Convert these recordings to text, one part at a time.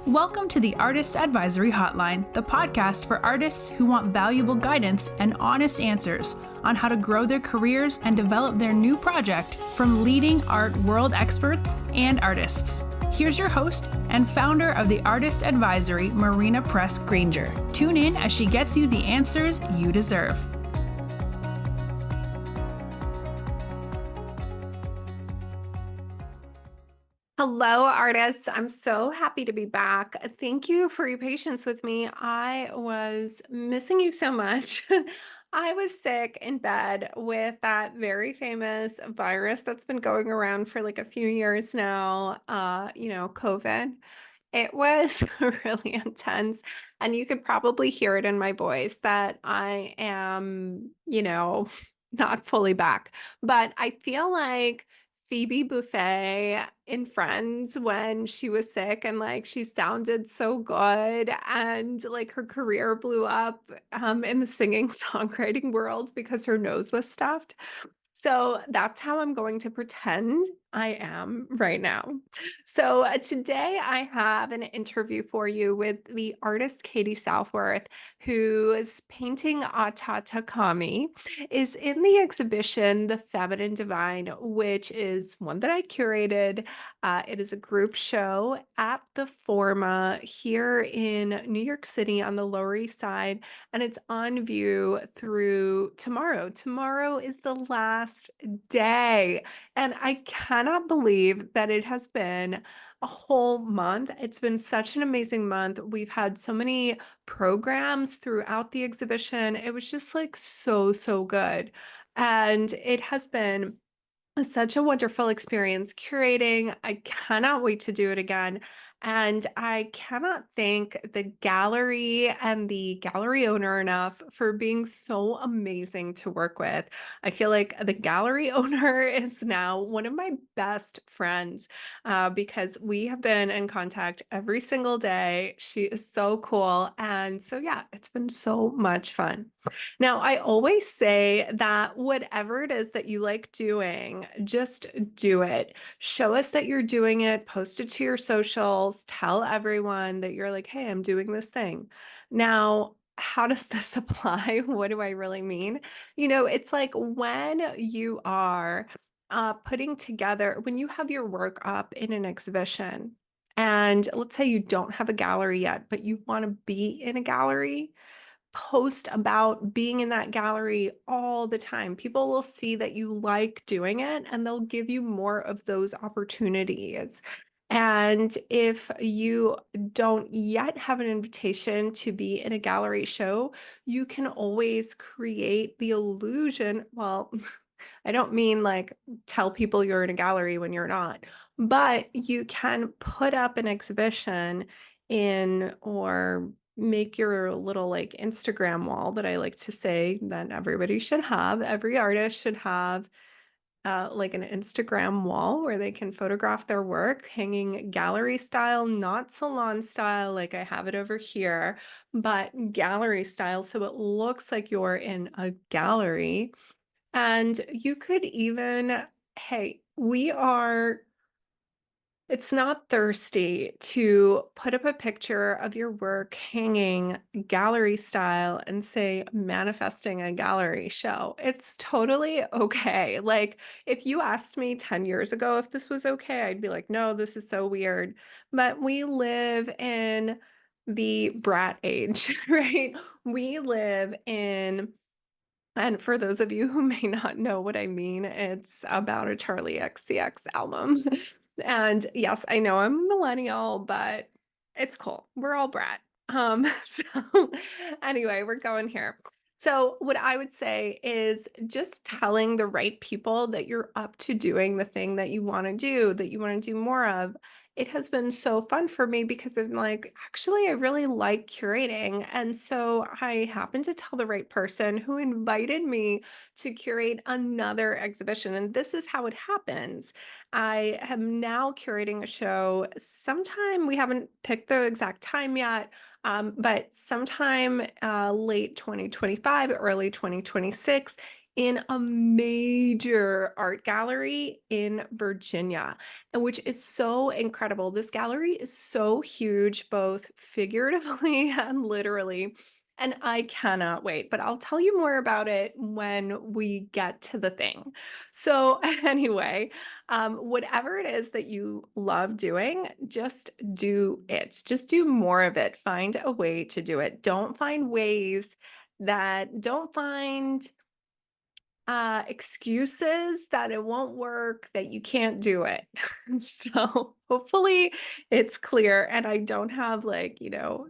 Welcome to the Artist Advisory Hotline, the podcast for artists who want valuable guidance and honest answers on how to grow their careers and develop their new project from leading art world experts and artists. Here's your host and founder of the Artist Advisory, Marina Granger. Tune in as she gets you the answers you deserve. Hello, artists. I'm so happy to be back. Thank you for your patience with me. I was missing you so much. I was sick in bed with that very famous virus that's been going around for like a few years now, COVID. It was really intense, and you could probably hear it in my voice that I am, not fully back. But I feel like Phoebe Buffay in Friends when she was sick and like she sounded so good and like her career blew up in the singing songwriting world because her nose was stuffed. So that's how I'm going to pretend I am right now. So today I have an interview for you with the artist Katie Southworth, whose painting Atatakami is in the exhibition The Feminine Divine, which is one that I curated. It is a group show at the FORMah here in New York City on the Lower East Side, and it's on view through tomorrow. Tomorrow is the last day, and I cannot believe that it has been a whole month. It's been such an amazing month. We've had so many programs throughout the exhibition. It was just like so good. And it has been such a wonderful experience curating. I cannot wait to do it again. And I cannot thank the gallery and the gallery owner enough for being so amazing to work with. I feel like the gallery owner is now one of my best friends because we have been in contact every single day. She is so cool. And so, yeah, it's been so much fun. Now, I always say that whatever it is that you like doing, just do it. Show us that you're doing it, post it to your socials, tell everyone that you're like, hey, I'm doing this thing. Now, how does this apply? What do I really mean? It's like when you are putting together, when you have your work up in an exhibition, and let's say you don't have a gallery yet, but you want to be in a gallery, post about being in that gallery all the time. People will see that you like doing it and they'll give you more of those opportunities. And if you don't yet have an invitation to be in a gallery show, you can always create the illusion. Well, I don't mean like tell people you're in a gallery when you're not, but you can put up an exhibition in or make your little like Instagram wall that I like to say that everybody should have. Every artist should have like an Instagram wall where they can photograph their work hanging gallery style, not salon style like I have it over here, but gallery style. So it looks like you're in a gallery. And you could even, hey, it's not thirsty to put up a picture of your work hanging gallery style and say manifesting a gallery show. It's totally okay. Like if you asked me 10 years ago if this was okay, I'd be like, no, this is so weird. But we live in the brat age, right? We live in and for those of you who may not know what I mean, it's about a Charlie XCX album. And yes, I know I'm a millennial, but it's cool. We're all brat. So anyway, we're going here. So what I would say is just telling the right people that you're up to doing the thing that you want to do, that you want to do more of. It has been so fun for me because I'm like, actually, I really like curating. And so I happened to tell the right person who invited me to curate another exhibition. And this is how it happens. I am now curating a show. Sometime, we haven't picked the exact time yet, but sometime late 2025, early 2026 in a major art gallery in Virginia, and which is so incredible. This gallery is so huge, both figuratively and literally, and I cannot wait. But I'll tell you more about it when we get to the thing. So, anyway, whatever it is that you love doing, just do it. Just do more of it. Find a way to do it. Don't find excuses that it won't work, that you can't do it. So hopefully it's clear and I don't have like,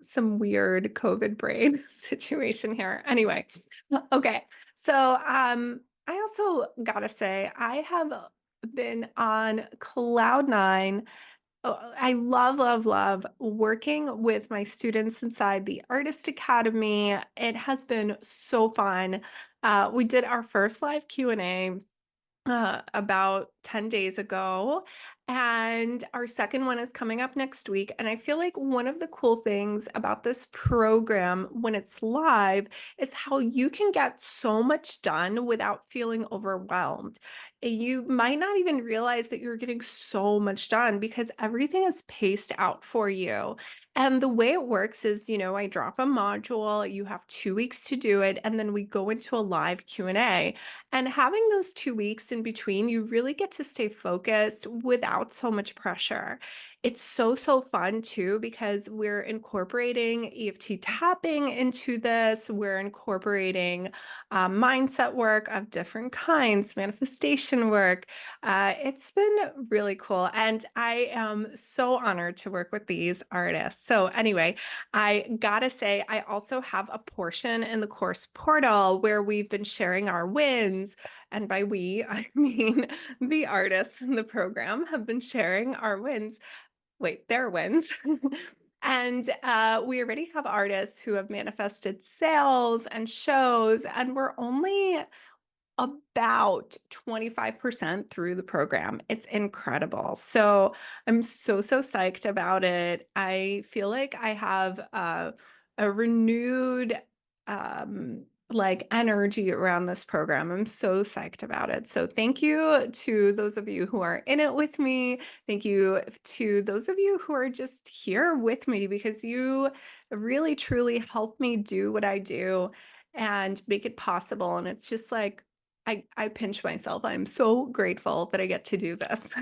some weird COVID brain situation here. Anyway, okay. So I also gotta say I have been on cloud nine. Oh, I love, love, love working with my students inside the Artist Academy. It has been so fun. We did our first live Q&A about 10 days ago. And our second one is coming up next week. And I feel like one of the cool things about this program when it's live is how you can get so much done without feeling overwhelmed. You might not even realize that you're getting so much done because everything is paced out for you. And the way it works is, I drop a module, you have 2 weeks to do it, and then we go into a live Q&A. And having those 2 weeks in between, you really get to stay focused without so much pressure. It's so, so fun too, because we're incorporating EFT tapping into this. We're incorporating mindset work of different kinds, manifestation work. It's been really cool. And I am so honored to work with these artists. So, anyway, I gotta say, I also have a portion in the course portal where we've been sharing our wins. And by we, I mean the artists in the program have been sharing our wins. Wait, their wins. And we already have artists who have manifested sales and shows, and we're only about 25% through the program. It's incredible. So I'm so, so psyched about it. I feel like I have a renewed like energy around this program. I'm so psyched about it. So thank you to those of you who are in it with me. Thank you to those of you who are just here with me because you really truly help me do what I do and make it possible. And it's just like I pinch myself. I'm so grateful that I get to do this.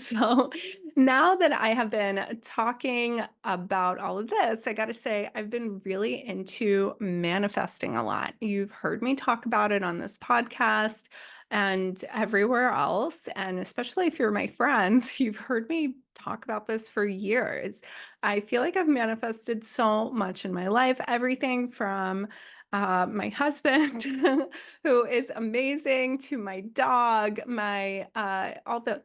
So now that I have been talking about all of this, I got to say, I've been really into manifesting a lot. You've heard me talk about it on this podcast and everywhere else. And especially if you're my friends, you've heard me talk about this for years. I feel like I've manifested so much in my life, everything from my husband, who is amazing, to my dog, my all the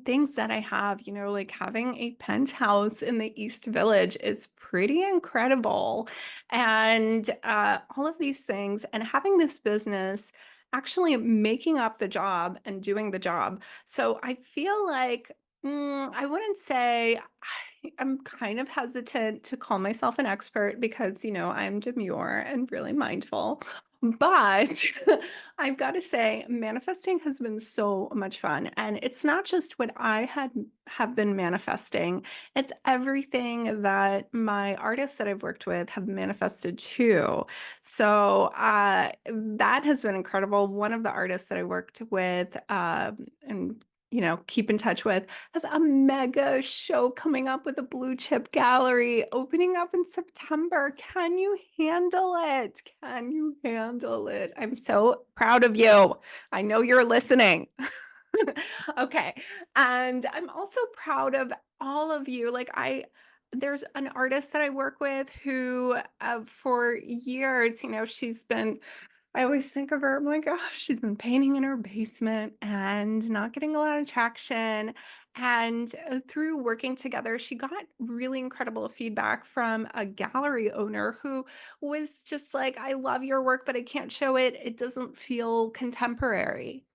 things that I have, like having a penthouse in the East Village is pretty incredible. And all of these things, and having this business actually making up the job and doing the job. So I feel like I wouldn't say I'm kind of hesitant to call myself an expert because, I'm demure and really mindful. But I've got to say, manifesting has been so much fun. And it's not just what I have been manifesting, it's everything that my artists that I've worked with have manifested too. So that has been incredible. One of the artists that I worked with and keep in touch with has a mega show coming up with a blue chip gallery opening up in September. Can you handle it? Can you handle it? I'm so proud of you. I know you're listening. Okay. And I'm also proud of all of you. There's an artist that I work with who, for years, I always think of her, I'm like, oh, she's been painting in her basement and not getting a lot of traction. And through working together, she got really incredible feedback from a gallery owner who was just like, I love your work, but I can't show it. It doesn't feel contemporary.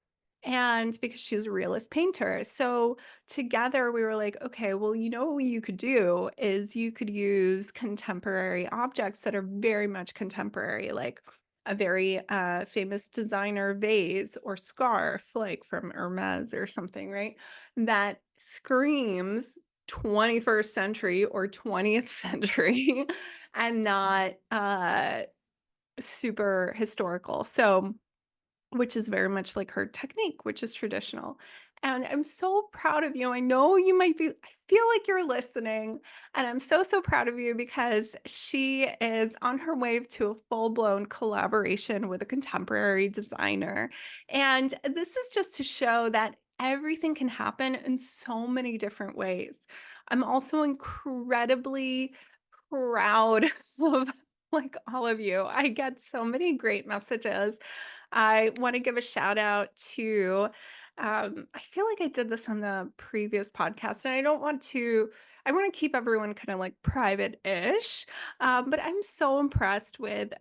And because she's a realist painter. So together we were like, okay, well, what you could do is you could use contemporary objects that are very much contemporary, like a very famous designer vase or scarf, like from Hermes or something, right? That screams 21st century or 20th century and not super historical. So, which is very much like her technique, which is traditional. And I'm so proud of you. I know you might be, I feel like you're listening. And I'm so, so proud of you because she is on her way to a full blown collaboration with a contemporary designer. And this is just to show that everything can happen in so many different ways. I'm also incredibly proud of like all of you. I get so many great messages. I want to give a shout out to, I feel like I did this on the previous podcast, and I want to keep everyone kind of like private ish. But I'm so impressed with,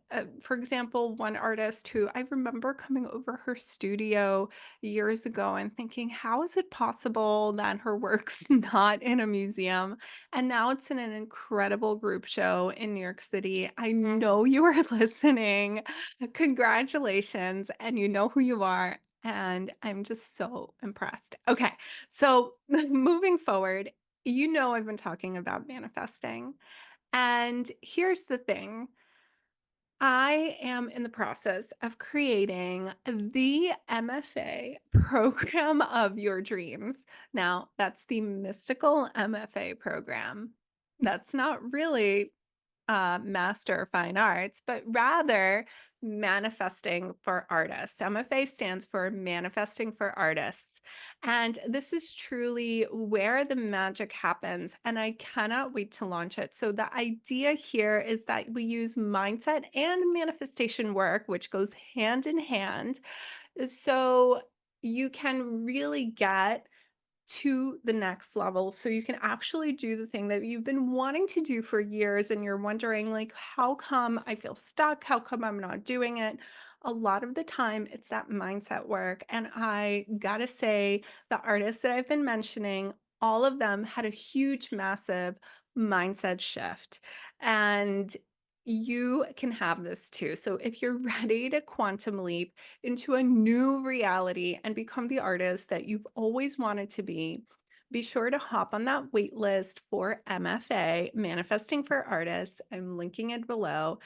for example, one artist who I remember coming over her studio years ago and thinking, how is it possible that her work's not in a museum? And now it's in an incredible group show in New York City. I know you are listening. Congratulations, and you know who you are, and I'm just so impressed. Okay, so moving forward, you know I've been talking about manifesting, and here's the thing. I am in the process of creating the MFA program of your dreams. Now, that's the mystical MFA program. That's not really Master of Fine Arts, but rather manifesting for artists. MFA stands for Manifesting for Artists. And this is truly where the magic happens. And I cannot wait to launch it. So, the idea here is that we use mindset and manifestation work, which goes hand in hand. So, you can really get to the next level so you can actually do the thing that you've been wanting to do for years and you're wondering like how come I feel stuck, how come I'm not doing it. A lot of the time it's that mindset work, and I gotta say the artists that I've been mentioning, all of them had a huge massive mindset shift, and you can have this too. So if you're ready to quantum leap into a new reality and become the artist that you've always wanted to be sure to hop on that wait list for MFA, Manifesting for Artists. I'm linking it below.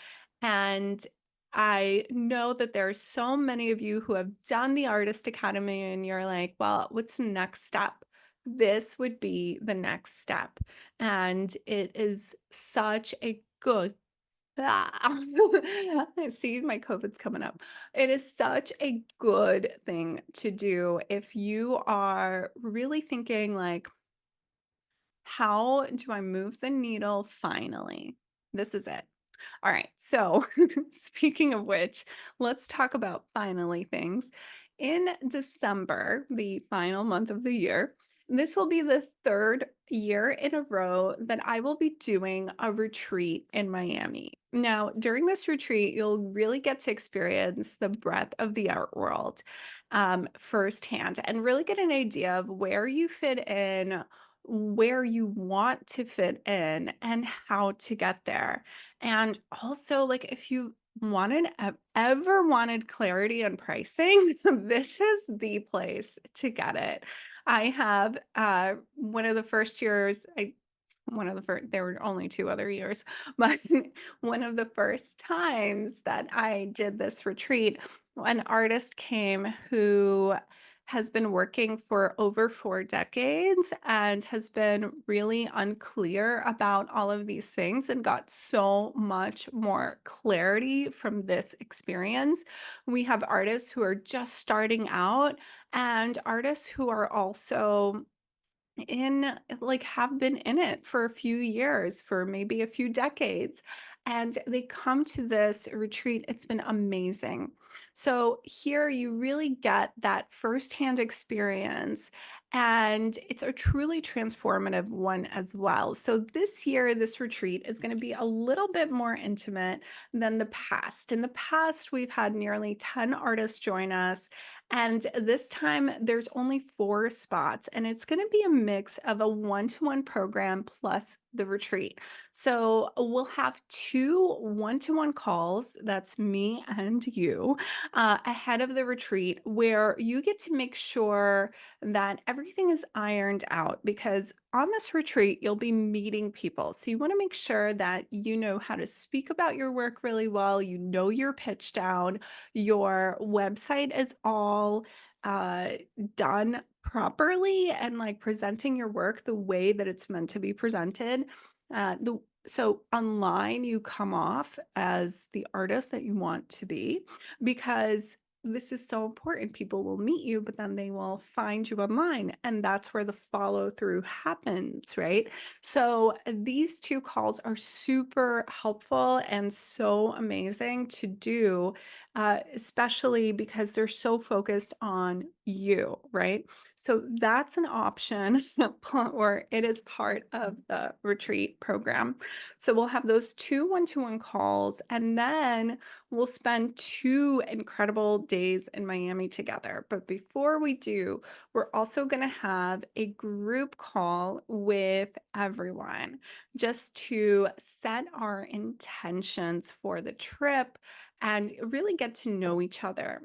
And I know that there are so many of you who have done the Artist Academy and you're like, well, what's the next step? This would be the next step. And it is such a good I see my COVID's coming up. It is such a good thing to do if you are really thinking like, how do I move the needle finally? This is it. All right. So, speaking of which, let's talk about finally things. In December, the final month of the year, this will be the third year in a row that I will be doing a retreat in Miami. Now, during this retreat, you'll really get to experience the breadth of the art world firsthand and really get an idea of where you fit in, where you want to fit in, and how to get there. And also, like, if you ever wanted clarity on pricing, this is the place to get it. I have one of the first years, one of the first, there were only two other years, but one of the first times that I did this retreat, an artist came who has been working for over 4 decades and has been really unclear about all of these things and got so much more clarity from this experience. We have artists who are just starting out and artists who are also in like have been in it for a few years, for maybe a few decades, and they come to this retreat. It's been amazing. So here you really get that firsthand experience, and it's a truly transformative one as well. So this year, this retreat is going to be a little bit more intimate than the past. In the past, we've had nearly 10 artists join us, And this time there's only 4 spots, and it's going to be a mix of a one-to-one program plus the retreat. So we'll have 2 one-to-one calls. That's me and you ahead of the retreat, where you get to make sure that everything is ironed out because on this retreat, you'll be meeting people. So you want to make sure that you know how to speak about your work really well, you know your pitch down, your website is all uh, done properly and like presenting your work the way that it's meant to be presented. So online, you come off as the artist that you want to be because this is so important. People will meet you, but then they will find you online, and that's where the follow through happens, right? So these 2 calls are super helpful and so amazing to do, especially because they're so focused on you, right? So that's an option, or it is part of the retreat program. So we'll have those 2 one-to-one calls, and then we'll spend 2 incredible days in Miami together. But before we do, we're also going to have a group call with everyone just to set our intentions for the trip and really get to know each other.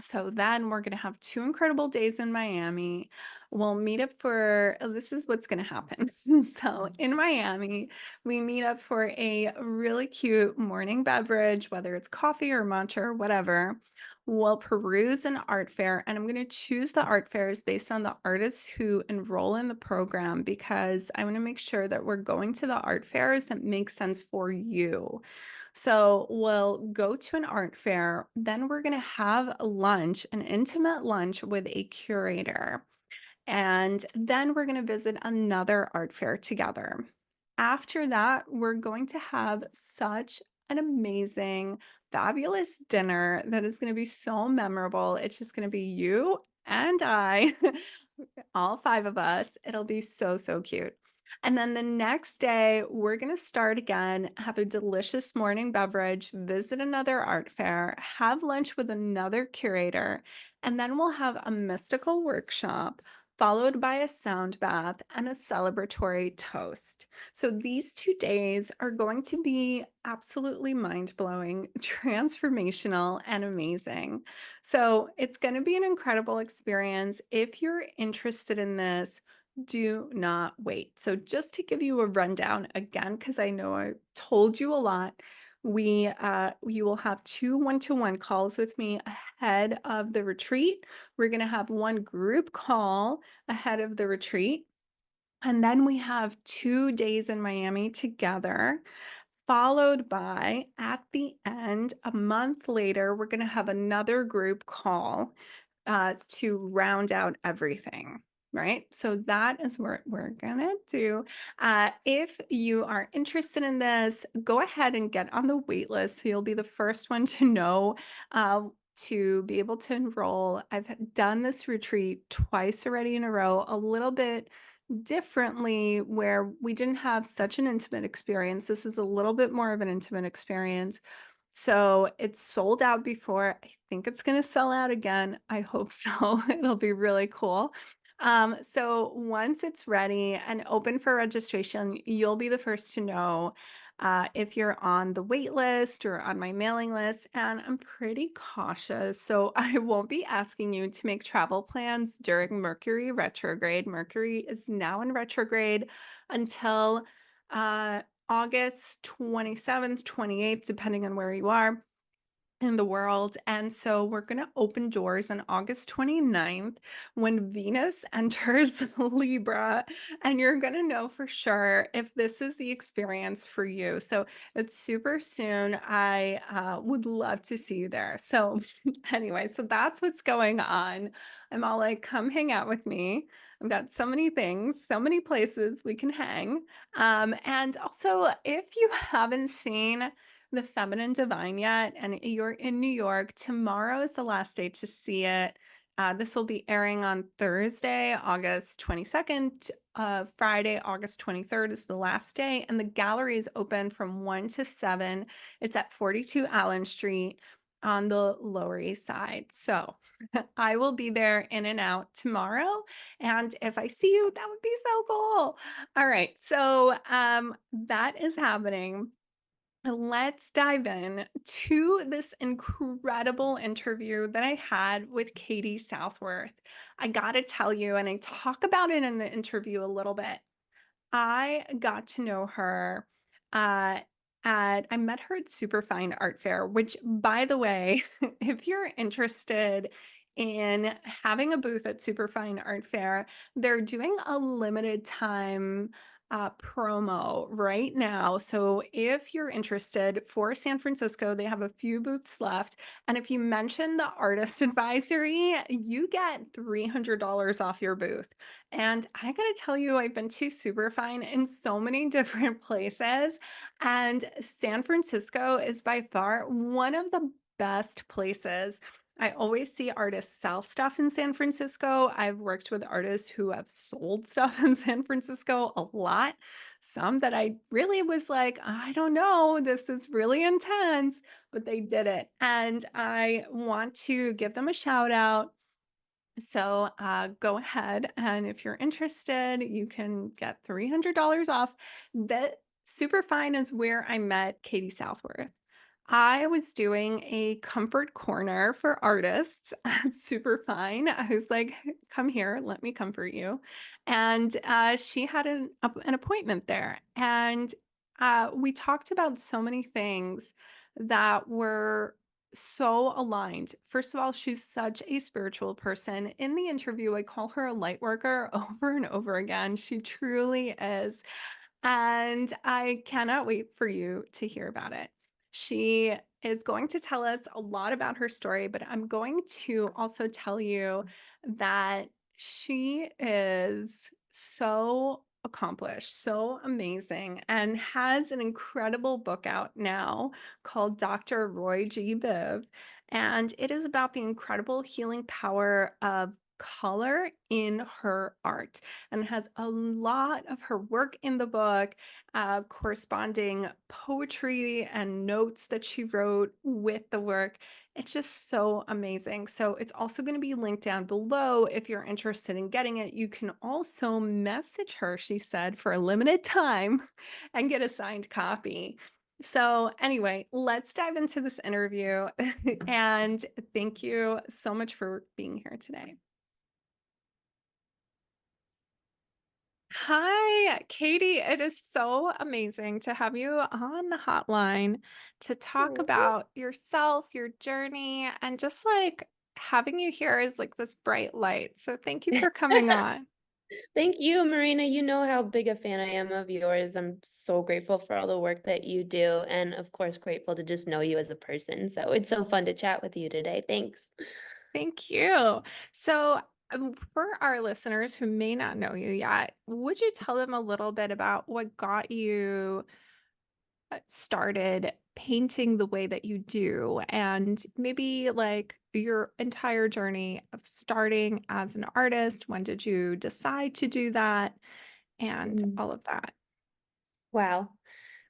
So then we're going to have 2 incredible days in Miami. We'll meet up for, this is what's going to happen. So in Miami, we meet up for a really cute morning beverage, whether it's coffee or matcha or whatever. We'll peruse an art fair, and I'm going to choose the art fairs based on the artists who enroll in the program because I want to make sure that we're going to the art fairs that make sense for you. So we'll go to an art fair, then we're going to have a lunch, an intimate lunch with a curator. And then we're going to visit another art fair together. After that, we're going to have such an amazing, fabulous dinner that is going to be so memorable. It's just going to be you and I, all 5 of us. It'll be so, so cute. And then the next day, we're going to start again, have a delicious morning beverage, visit another art fair, have lunch with another curator, and then we'll have a mystical workshop followed by a sound bath and a celebratory toast. So these 2 days are going to be absolutely mind-blowing, transformational, and amazing. So it's going to be an incredible experience. If you're interested in this, do not wait. So just to give you a rundown again, because I know I told you a lot, you will have 2 one-to-one calls with me ahead of the retreat. We're going to have 1 group call ahead of the retreat. And then we have 2 days in Miami together, followed by at the end, a month later, we're going to have another group call to round out everything. Right. So that is what we're going to do. If you are interested in this, go ahead and get on the wait list. So you'll be the first one to know to be able to enroll. I've done this retreat twice already in a row, a little bit differently where we didn't have such an intimate experience. This is a little bit more of an intimate experience. So it's sold out before. I think it's going to sell out again. I hope so. It'll be really cool. So once it's ready and open for registration, you'll be the first to know if you're on the wait list or on my mailing list. And I'm pretty cautious, so I won't be asking you to make travel plans during Mercury retrograde. Mercury is now in retrograde until uh, August 27th, 28th, depending on where you are in the world. And so we're going to open doors on August 29th when Venus enters Libra, and you're going to know for sure if this is the experience for you. So it's super soon. I would love to see you there. So anyway, so that's what's going on. I'm all like, come hang out with me. I've got so many things, so many places we can hang. And also, if you haven't seen the Feminine Divine yet, and you're in New York, tomorrow is the last day to see it. This will be airing on Thursday, August 22nd. Friday, August 23rd is the last day, and the gallery is open from 1 to 7. It's at 42 Allen Street. on the Lower East Side. So I will be there in and out tomorrow. And if I see you, that would be so cool. All right. So that is happening. Let's dive in to this incredible interview that I had with Katie Southworth. I got to tell you, and I talk about it in the interview a little bit. I got to know her uh, I met her at Superfine Art Fair, which, by the way, if you're interested in having a booth at Superfine Art Fair, they're doing a limited time promo right now. So if you're interested for San Francisco, they have a few booths left. And if you mention the artist advisory, you get $300 off your booth. And I gotta tell you, I've been to Superfine in so many different places, and San Francisco is by far one of the best places. I always see artists sell stuff in San Francisco. I've worked with artists who have sold stuff in San Francisco a lot. Some that I really was like, I don't know, this is really intense, but they did it. And I want to give them a shout out. So go ahead, and if you're interested, you can get $300 off. That Superfine is where I met Katie Southworth. I was doing a comfort corner for artists at Superfine. I was like, come here, let me comfort you. And she had an appointment there. And we talked about so many things that were so aligned. First of all, she's such a spiritual person. In the interview, I call her a light worker over and over again. She truly is. And I cannot wait for you to hear about it. She is going to tell us a lot about her story, but I'm going to also tell you that she is so accomplished, so amazing, and has an incredible book out now called Dr. Roy G. Biv. And it is about the incredible healing power of color in her art, and has a lot of her work in the book, corresponding poetry and notes that she wrote with the work. It's just so amazing. So it's also going to be linked down below if you're interested in getting it. You can also message her, she said, for a limited time and get a signed copy. So anyway, let's dive into this interview. And thank you so much for being here today. Hi, Katie. It is so amazing to have you on the hotline to talk Oh, about yourself, your journey, and just like having you here is like this bright light. So thank you for coming on. thank you, Marina. You know how big a fan I am of yours. I'm so grateful for all the work that you do, and of course, grateful to just know you as a person. So it's so fun to chat with you today. Thanks. Thank you. So, for our listeners who may not know you yet, would you tell them a little bit about what got you started painting the way that you do, and maybe like your entire journey of starting as an artist? When did you decide to do that, and Mm. all of that? Wow.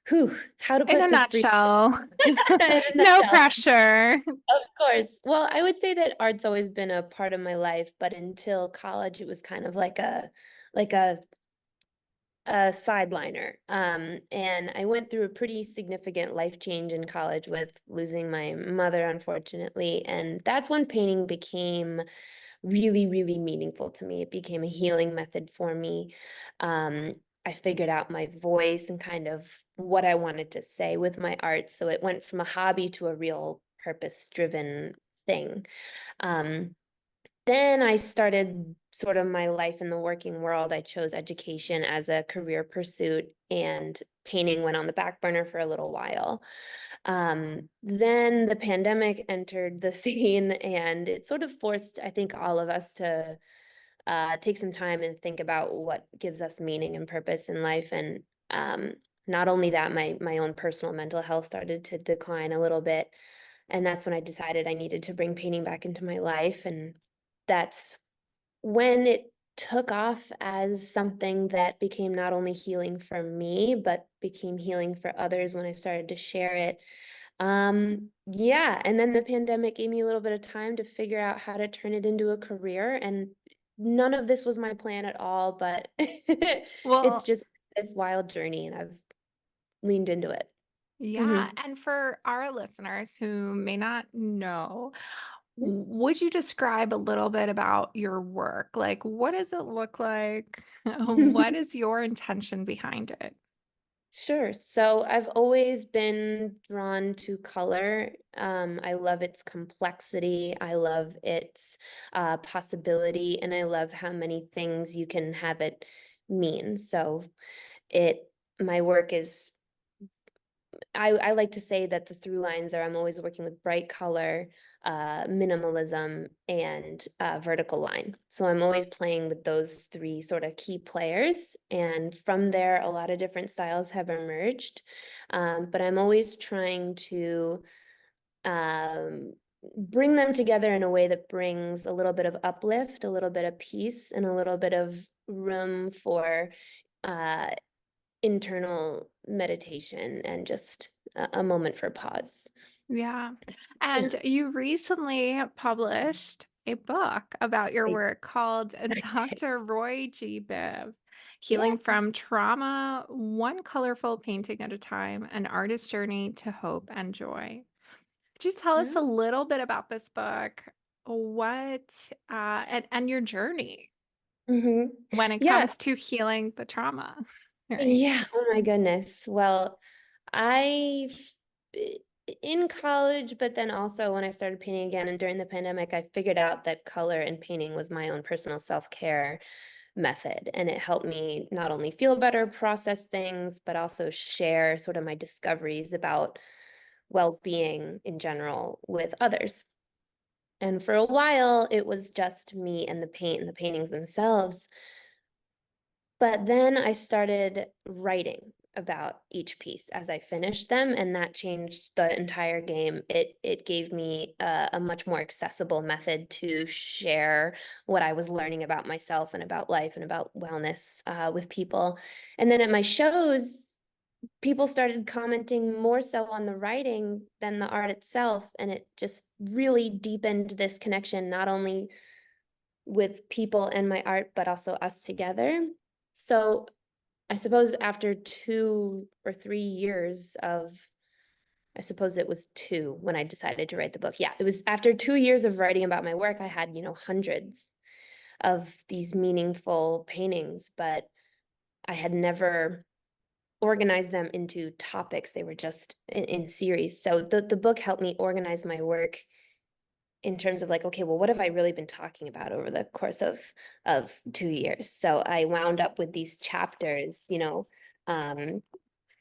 Whew, how to In a put this brief nutshell. in a No nutshell. pressure. Of course. Well, I would say that art's always been a part of my life, but until college, it was kind of like a sideliner. And I went through a pretty significant life change in college with losing my mother, unfortunately. And that's when painting became really, really meaningful to me. It became a healing method for me. Um, I figured out my voice and kind of what I wanted to say with my art. So it went from a hobby to a real purpose-driven thing. Um, then I started sort of my life in the working world. I chose education as a career pursuit, and painting went on the back burner for a little while. Then the pandemic entered the scene, and it sort of forced, I think, all of us to take some time and think about what gives us meaning and purpose in life. And not only that, my own personal mental health started to decline a little bit. And that's when I decided I needed to bring painting back into my life. And that's when it took off as something that became not only healing for me, but became healing for others when I started to share it. Yeah, and then the pandemic gave me a little bit of time to figure out how to turn it into a career, and none of this was my plan at all, but it's Well, just this wild journey, and I've leaned into it. yeah. Mhm. And for our listeners who may not know, Mhm. would you describe a little bit about your work? Like, what does it look like? What is your intention behind it? Sure. So I've always been drawn to color. I love its complexity. I love its possibility, and I love how many things you can have it mean. So it, my work is, I like to say that the through lines are I'm always working with bright color, minimalism, and vertical line. So I'm always playing with those three sort of key players. And from there, a lot of different styles have emerged. But I'm always trying to um, bring them together in a way that brings a little bit of uplift, a little bit of peace, and a little bit of room for uh, internal meditation and just a moment for pause. Yeah. Yeah. And you recently published a book about your I- work called Dr. Roy G. Biv, Yeah. Healing from Trauma, One Colorful Painting at a Time, An Artist's Journey to Hope and Joy. Could you tell us Yeah. a little bit about this book? What and your journey hmm when it Yes. comes to healing the trauma, right? Yeah. Oh my goodness. Well, I in college, but then also when I started painting again and during the pandemic, I figured out that color and painting was my own personal self-care method. And it helped me not only feel better, process things, but also share sort of my discoveries about well-being in general with others. And for a while, it was just me and the paint and the paintings themselves. But then I started writing about each piece as I finished them, and that changed the entire game. It gave me a much more accessible method to share what I was learning about myself and about life and about wellness with people. And then at my shows, people started commenting more so on the writing than the art itself, and it just really deepened this connection, not only with people and my art, but also us together. So I suppose after 2 or 3 years of, I suppose it was two when I decided to write the book. Yeah, it was after 2 years of writing about my work, I had, hundreds of these meaningful paintings, but I had never organized them into topics. They were just in series. So the book helped me organize my work in terms of like, okay, well, what have I really been talking about over the course of 2 years? So I wound up with these chapters, um,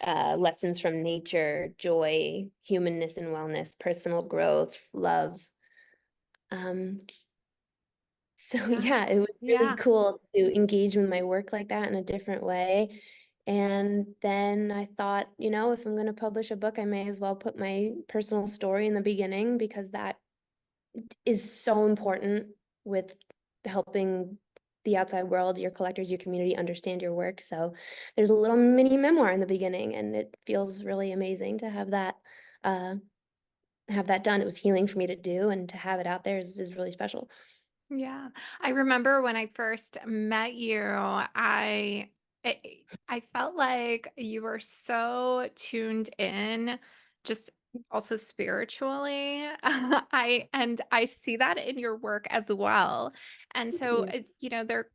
lessons from nature, joy, humanness and wellness, personal growth, love. Um, so Yeah. yeah, it was really Yeah. cool to engage with my work like that in a different way. And then I thought, if I'm going to publish a book, I may as well put my personal story in the beginning because that is so important with helping the outside world, your collectors, your community understand your work. So there's a little mini memoir in the beginning, and it feels really amazing to uh, have that done. It was healing for me to do, and to have it out there is really special. Yeah. I remember when I first met you, I felt like you were so tuned in, just also spiritually. I see that in your work as well. And Thank so you. they're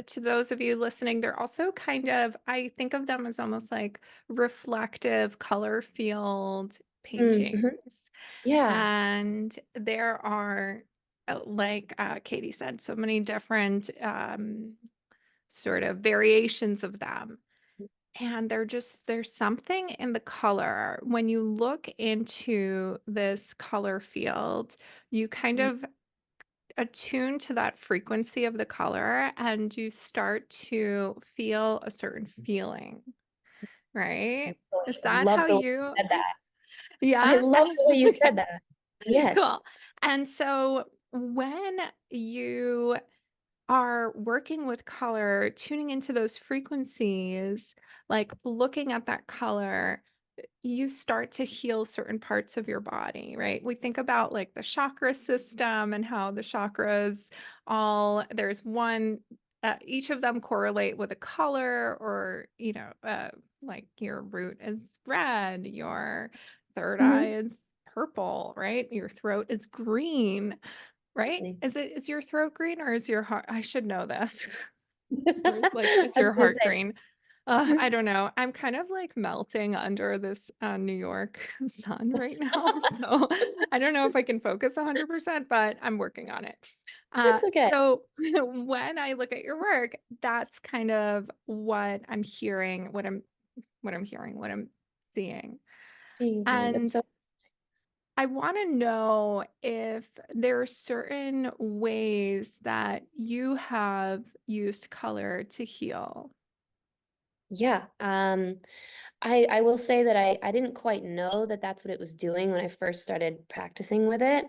to those of you listening, they're also kind of, I think of them as almost like reflective color field paintings. Mhm. Yeah. And there are, like Katie said, so many different sort of variations of them. And there's something in the color. When you look into this color field, you kind Mhm. of attune to that frequency of the color and you start to feel a certain feeling, right? Is I that love how the way you, you said that. I yeah? love the way you Okay. said that. Yes. Cool. And so when you are working with color, tuning into those frequencies, like looking at that color, you start to heal certain parts of your body, right? We think about like the chakra system and how the chakras there's one, each of them correlate with a color, or, like your root is red, your third eye Mhm. is purple, right? Your throat is green, right? Funny. Is your throat green, or is your heart? I should know this. Or is I is was your gonna heart say, green? I don't know. I'm kind of like melting under this New York sun right now. So I don't know if I can focus 100%, but I'm working on it. that's okay. So when I look at your work, that's kind of what I'm hearing, what I'm seeing. Thank you. That's And so. I want to know if there are certain ways that you have used color to heal. Yeah. I will say that I didn't quite know that that's what it was doing when I first started practicing with it.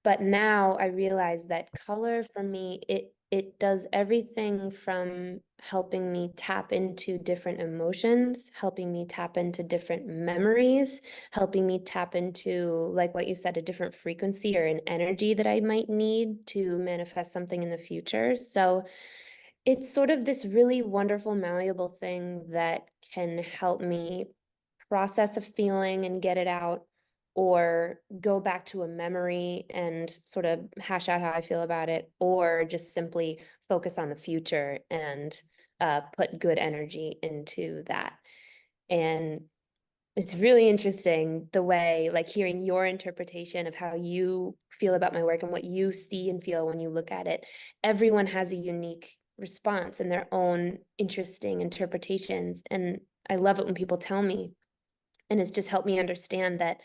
But now I realize that color for me, it does everything from helping me tap into different emotions, helping me tap into different memories, helping me tap into, like what you said, a different frequency or an energy that I might need to manifest something in the future. So it's sort of this really wonderful, malleable thing that can help me process a feeling and get it out, or go back to a memory and sort of hash out how I feel about it, or just simply focus on the future and put good energy into that. And it's really interesting the way, like hearing your interpretation of how you feel about my work and what you see and feel when you look at it. Everyone has a unique response and their own interesting interpretations. And I love it when people tell me, and it's just helped me understand that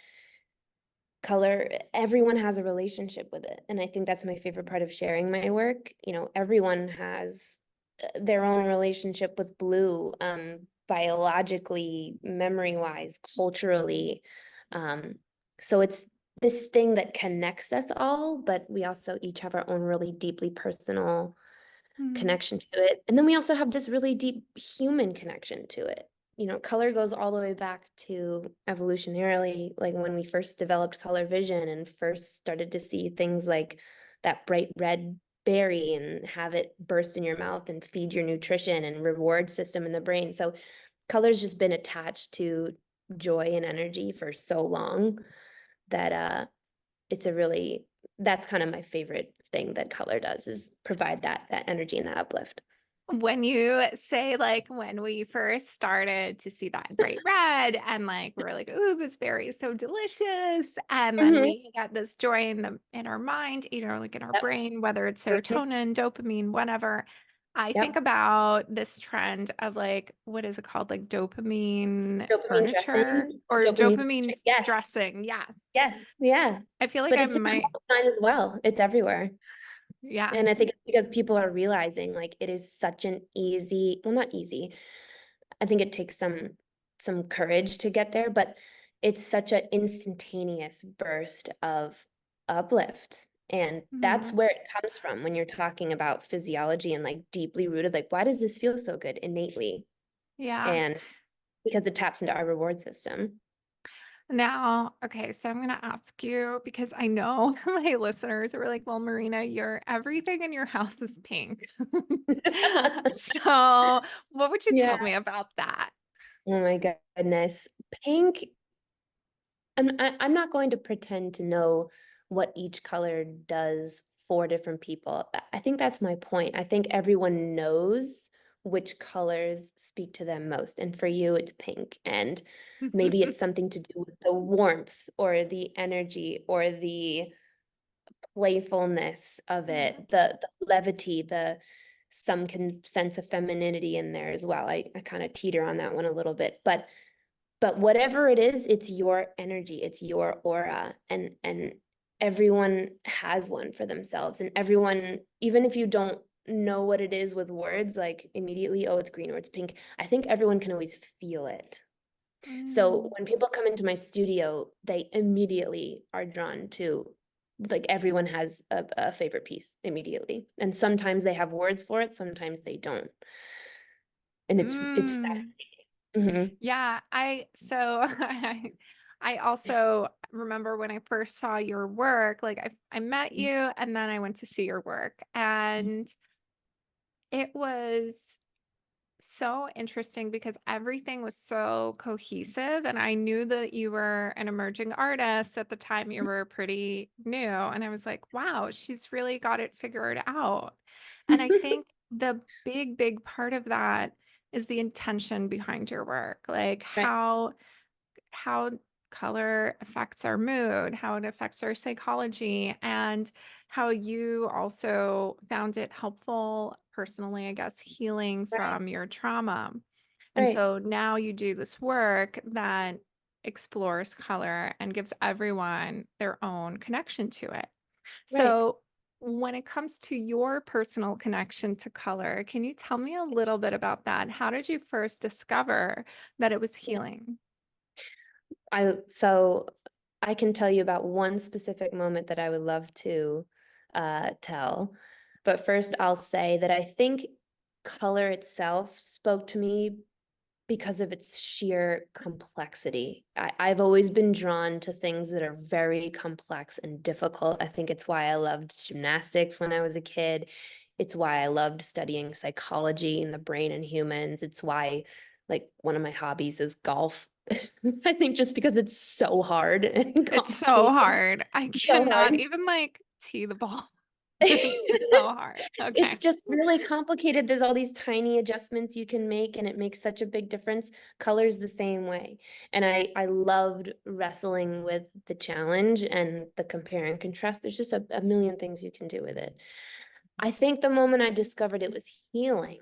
color, everyone has a relationship with it. And I think that's my favorite part of sharing my work. Everyone has their own relationship with blue, biologically, memory wise, culturally. Um, so it's this thing that connects us all, but we also each have our own really deeply personal Mm. connection to it. And then we also have this really deep human connection to it. Color goes all the way back to evolutionarily, like when we first developed color vision and first started to see things like that bright red berry and have it burst in your mouth and feed your nutrition and reward system in the brain. So color's just been attached to joy and energy for so long that it's a really, that's kind of my favorite thing that color does, is provide that energy and that uplift. When you say, like, when we first started to see that bright red, and like we're like, "Ooh, this berry is so delicious," and then Mhm. we get this joy in our mind, like in our Yep. brain, whether it's Mhm. serotonin, dopamine, whatever. I think Yep. about this trend of, like, what is it called, like dopamine Dopamine furniture dressing, or dopamine. dopamine Yes, dressing. Yes, yes, yeah. I feel like But I it's in our might. sign as well. It's everywhere. Yeah. And I think it's because people are realizing like it is such an easy, well, not easy. I think it takes some courage to get there, but it's such an instantaneous burst of uplift. And that's Mhm. where it comes from when you're talking about physiology and like deeply rooted, like, why does this feel so good innately? Yeah. And because it taps into our reward system. Now, okay, so I'm going to ask you, because I know my listeners are like, well, Marina, everything in your house is pink. So, what would you Yeah. tell me about that? Oh my goodness. Pink, I'm not going to pretend to know what each color does for different people. I think that's my point. I think everyone knows which colors speak to them most. And for you, it's pink. And maybe it's something to do with the warmth or the energy or the playfulness of it, the levity, some can sense of femininity in there as well. I kind of teeter on that one a little bit, but whatever it is, it's your energy, it's your aura, and everyone has one for themselves. And everyone, even if you don't know what it is with words, like immediately, oh, it's green or it's pink, I think everyone can always feel it. So Mm, when people come into my studio, they immediately are drawn to, like, everyone has a favorite piece immediately. And sometimes they have words for it, sometimes they don't. And it's mm. fascinating. Mhm. Yeah, I also remember when I first saw your work, like I met you and then I went to see your work, and it was so interesting because everything was so cohesive, and I knew that you were an emerging artist at the time. You were pretty new, and I was like, wow, she's really got it figured out. And I think the big part of that is the intention behind your work, like Right, how color affects our mood, how it affects our psychology, and how you also found it helpful personally, I guess, healing right, from your trauma. And right, so now you do this work that explores color and gives everyone their own connection to it. right. So, when it comes to your personal connection to color, can you tell me a little bit about that? How did you first discover that it was healing? So I can tell you about one specific moment that I would love to tell. But first, I'll say that I think color itself spoke to me because of its sheer complexity. I've always been drawn to things that are very complex and difficult. I think it's why I loved gymnastics when I was a kid. It's why I loved studying psychology and the brain and humans. It's why, like, one of my hobbies is golf. I think just because it's so hard and It's so complicated, hard. I so cannot hard. even like tee the ball. It's so hard. It's Okay. just really complicated. There's all these tiny adjustments you can make, and it makes such a big difference. Color's the same way. And I loved wrestling with the challenge and the compare and contrast. There's just a million things you can do with it. I think the moment I discovered it was healing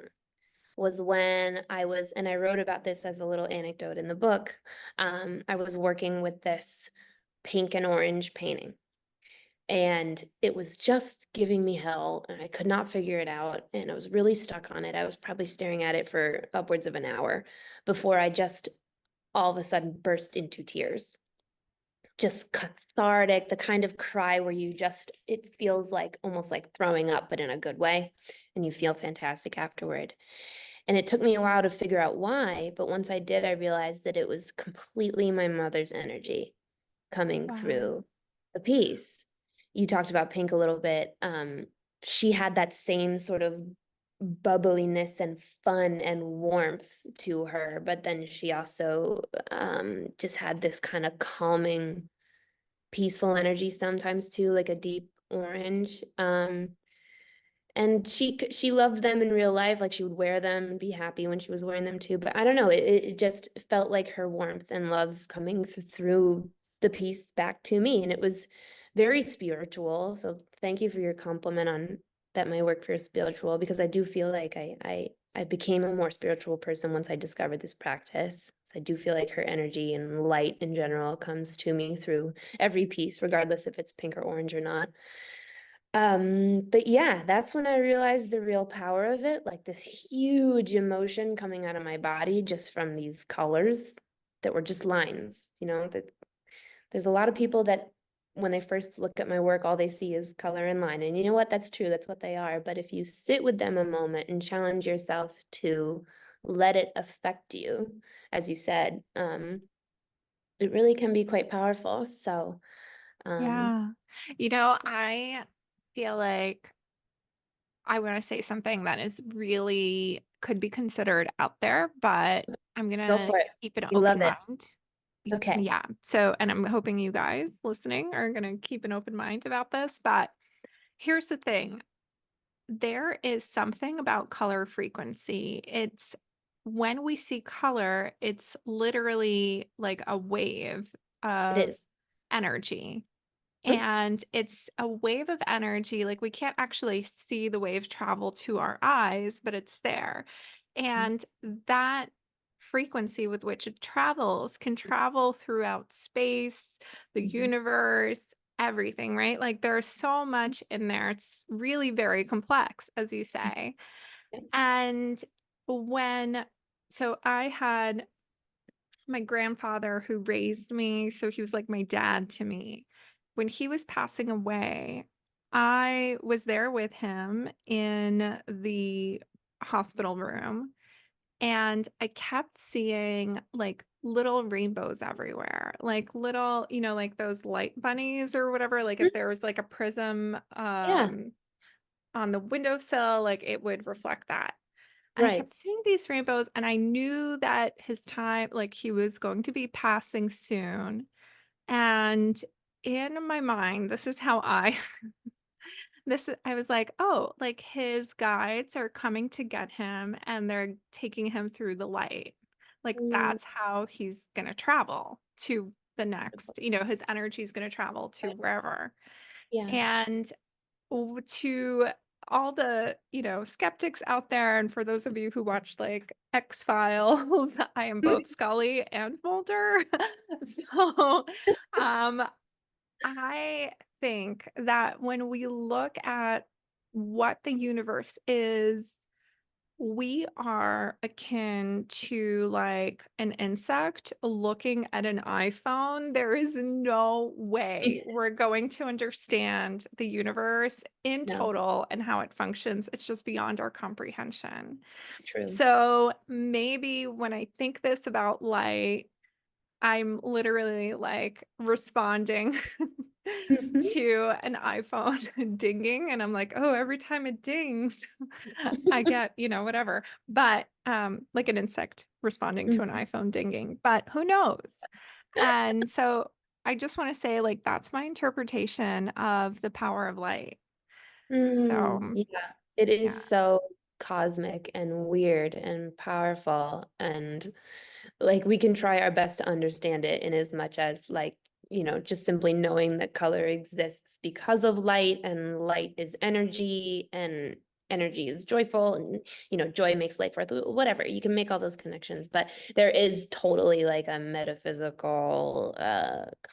was when I was, and I wrote about this as a little anecdote in the book. I was working with this pink and orange painting, and it was just giving me hell, and I could not figure it out, and I was really stuck on it. I was probably staring at it for upwards of an hour before I just all of a sudden burst into tears. Just cathartic, the kind of cry where you just, it feels like almost like throwing up, but in a good way, and you feel fantastic afterward. And it took me a while to figure out why, but once I did, I realized that it was completely my mother's energy coming Wow. through the piece. You talked about Pink a little bit. She had that same sort of bubbliness and fun and warmth to her, but then she also just had this kind of calming, peaceful energy sometimes too, like a deep orange. And she loved them in real life, like she would wear them and be happy when she was wearing them too. But I don't know, it just felt like her warmth and love coming through the piece back to me, and it was very spiritual. So thank you for your compliment on that my work feels spiritual, because I do feel like I became a more spiritual person once I discovered this practice. So I do feel like her energy and light in general comes to me through every piece, regardless if it's pink or orange or not. But yeah, that's when I realized the real power of it, like this huge emotion coming out of my body just from these colors that were just lines, that there's a lot of people that when they first look at my work, all they see is color and line. And you know what? That's true. That's what they are. But if you sit with them a moment and challenge yourself to let it affect you, as you said, it really can be quite powerful. So, um, Yeah. I feel like I want to say something that is really could be considered out there, but I'm go gonna for it. keep an We love open it. mind. Okay. Yeah. So, and I'm hoping you guys listening are gonna keep an open mind about this. But here's the thing. There is something about color frequency. It's when we see color, it's literally like a wave It of is. energy. Mm, And it's a wave of energy. Like we can't actually see the wave travel to our eyes, but it's there. And that frequency with which it travels can travel throughout space, the mhm. universe, everything, right? Like there's so much in there. It's really very complex, as you say. And when, so I had my grandfather who raised me, so he was like my dad to me. When he was passing away, I was there with him in the hospital room, And I kept seeing like little rainbows everywhere, like little, like those light bunnies or whatever. Like if there was like a prism Yeah, on the windowsill, like it would reflect that. And I right. kept seeing these rainbows, and I knew that his time, like he was going to be passing soon. And in my mind, this is how I was like, oh, like his guides are coming to get him and they're taking him through the light. Like Mm, that's how he's going to travel to the next, his energy is going to travel to wherever. yeah. And to all the, skeptics out there, and for those of you who watch like X-Files, I am both Scully and Mulder. So, um, I think that when we look at what the universe is, we are akin to like an insect looking at an iPhone. There is no way we're going to understand the universe in No, total and how it functions. It's just beyond our comprehension. true. So maybe when I think this about light, I'm literally like responding Mhm. to an iPhone dinging, and I'm like, oh, every time it dings, I get, whatever. But like an insect responding to an Mhm. iPhone dinging, but who knows? And so I just want to say, like, that's my interpretation of the power of light. So Yeah, it yeah, is so cosmic and weird and powerful, and like we can try our best to understand it in as much as like, just simply knowing that color exists because of light, and light is energy, and energy is joyful, and joy makes life worth whatever. You can make all those connections, but there is totally like a metaphysical,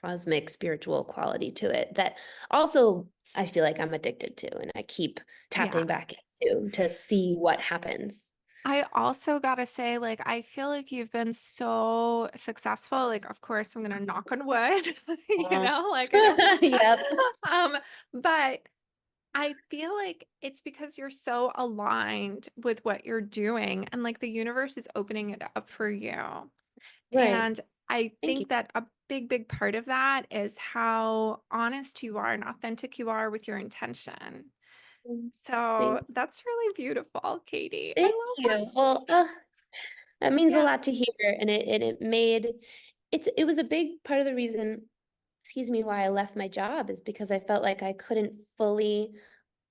cosmic, spiritual quality to it that also I feel like I'm addicted to, and I keep yeah. tapping back into to see what happens. I also gotta say, like, I feel like you've been so successful. Like, of course, I'm gonna knock on wood, Uh, like I don't Yep. um, but I feel like it's because you're so aligned with what you're doing, and like the universe is opening it up for you. Right. And I Thank you. think that a big, big part of that is how honest you are and authentic you are with your intention. Mm, So Thank, that's really beautiful, Katie. I thank love you. Well, that that. means a Yeah. lot to hear, and it made it was a big part of the reason, excuse me, why I left my job, is because I felt like I couldn't fully